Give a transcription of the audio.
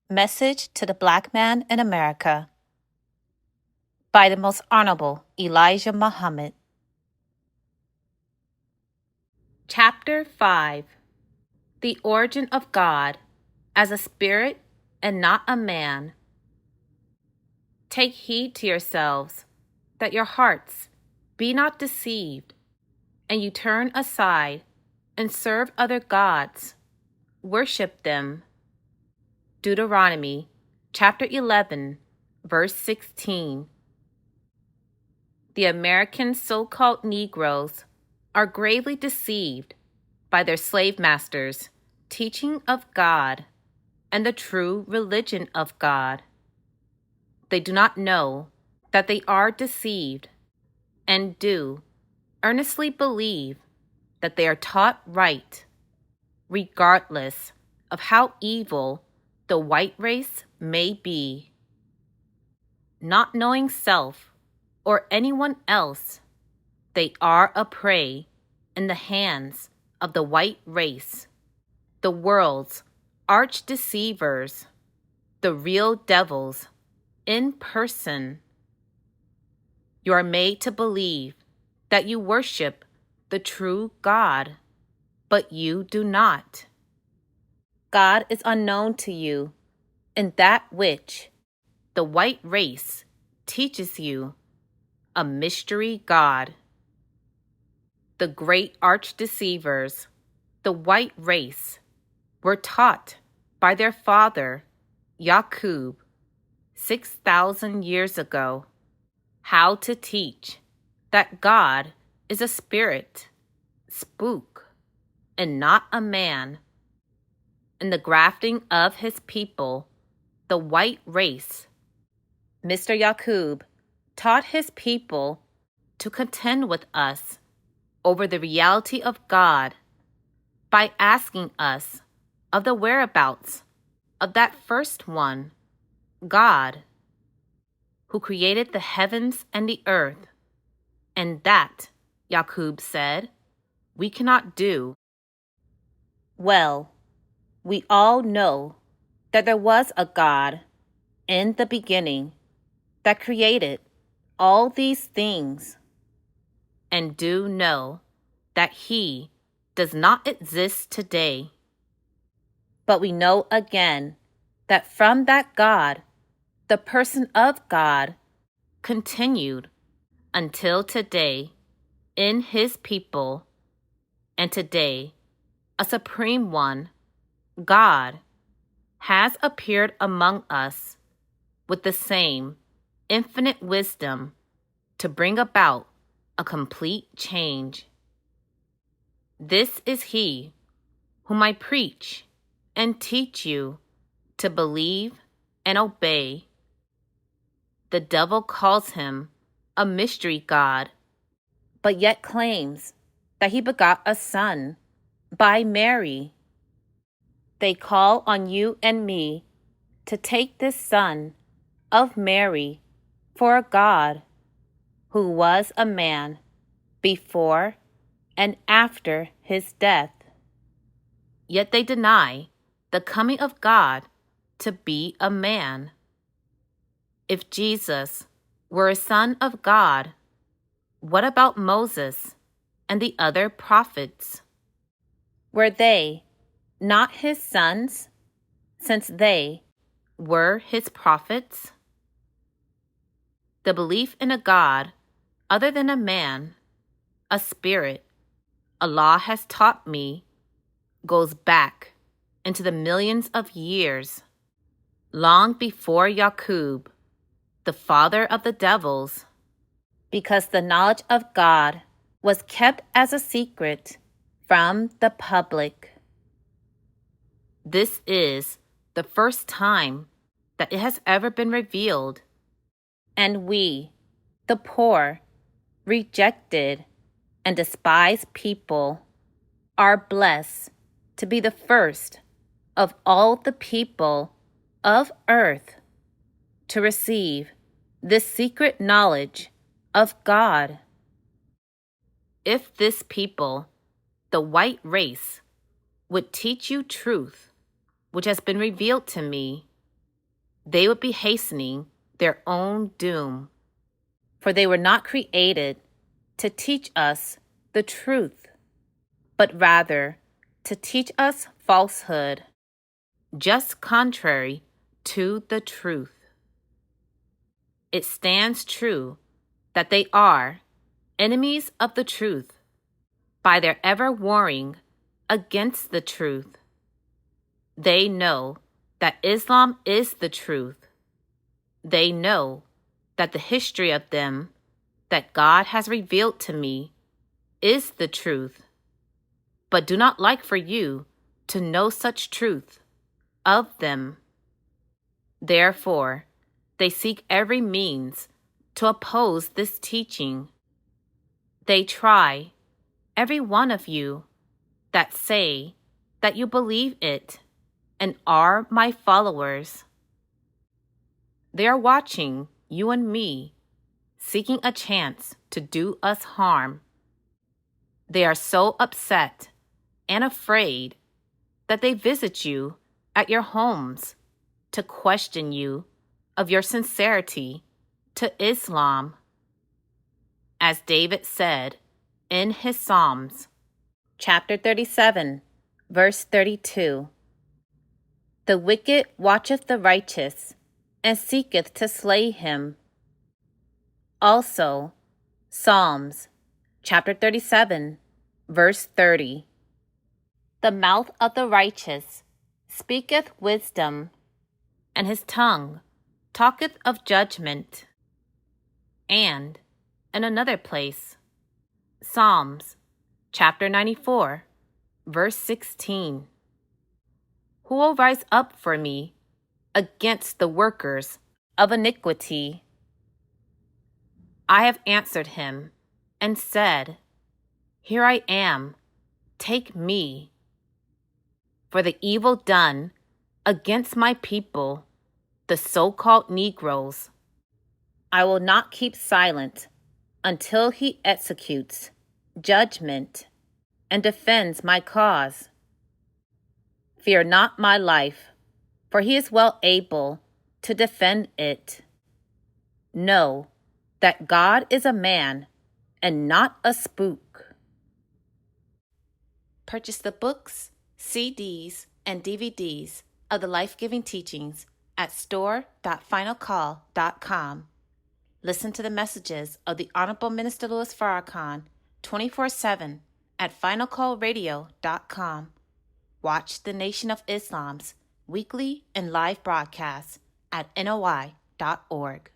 Message to the Black Man in America by the Most Honorable Elijah Muhammad. Chapter 5. The Origin of God as a Spirit and not a Man. Take heed to yourselves, that your hearts be not deceived, and you turn aside and serve other gods, worship them. Deuteronomy chapter 11, verse 16. The American so-called Negroes are gravely deceived by their slave masters' teaching of God and the true religion of God. They do not know that they are deceived and do earnestly believe that they are taught right, regardless of how evil the white race may be. Not knowing self or anyone else, they are a prey in the hands of the white race, the world's arch-deceivers, the real devils in person. You are made to believe that you worship the true God, but you do not. God is unknown to you in that which the white race teaches you, a mystery God. The great arch-deceivers, the white race, were taught by their father, Yaqub, 6,000 years ago, how to teach that God is a spirit, spook, and not a man. In the grafting of his people, the white race, Mr. Yaqub taught his people to contend with us over the reality of God by asking us of the whereabouts of that first one, God, who created the heavens and the earth, and that, Yaqub said, we cannot do. Well, we all know that there was a God in the beginning that created all these things, and do know that he does not exist today. But we know again that from that God, the person of God continued until today in his people, and today a supreme one, God, has appeared among us with the same infinite wisdom to bring about a complete change. This is he whom I preach and teach you to believe and obey. The devil calls him a mystery God, but yet claims that he begot a son by Mary. They call on you and me to take this son of Mary for a God who was a man before and after his death. Yet they deny the coming of God to be a man. If Jesus were a son of God, what about Moses and the other prophets? Were they not his sons, since they were his prophets? The belief in a God other than a man, a spirit, Allah has taught me, goes back into the millions of years, long before Yaqub, the father of the devils, because the knowledge of God was kept as a secret from the public. This is the first time that it has ever been revealed, and we, the poor, rejected, and despised people, are blessed to be the first of all the people of earth to receive this secret knowledge of God. If this people, the white race, would teach you truth, which has been revealed to me, they would be hastening their own doom. For they were not created to teach us the truth, but rather to teach us falsehood, just contrary to the truth. It stands true that they are enemies of the truth by their ever warring against the truth. They know that Islam is the truth. They know that the history of them that God has revealed to me is the truth, but do not like for you to know such truth of them. Therefore, they seek every means to oppose this teaching. They try, every one of you, that say that you believe it and are my followers. They are watching you and me, seeking a chance to do us harm. They are so upset and afraid that they visit you at your homes to question you of your sincerity to Islam. As David said in his Psalms, chapter 37, verse 32, "The wicked watcheth the righteous, and seeketh to slay him." Also, Psalms, chapter 37, verse 30, "The mouth of the righteous speaketh wisdom, and his tongue talketh of judgment." And in another place, Psalms, chapter 94, verse 16, "Who will rise up for me against the workers of iniquity? I have answered him and said, Here I am, take me. For the evil done against my people, the so-called Negroes, I will not keep silent until he executes judgment and defends my cause. Fear not my life, for he is well able to defend it. Know that God is a man and not a spook." Purchase the books, CDs, and DVDs of the life-giving teachings at store.finalcall.com. Listen to the messages of the Honorable Minister Louis Farrakhan 24/7 at finalcallradio.com. Watch the Nation of Islam's weekly and live broadcasts at NOI.org.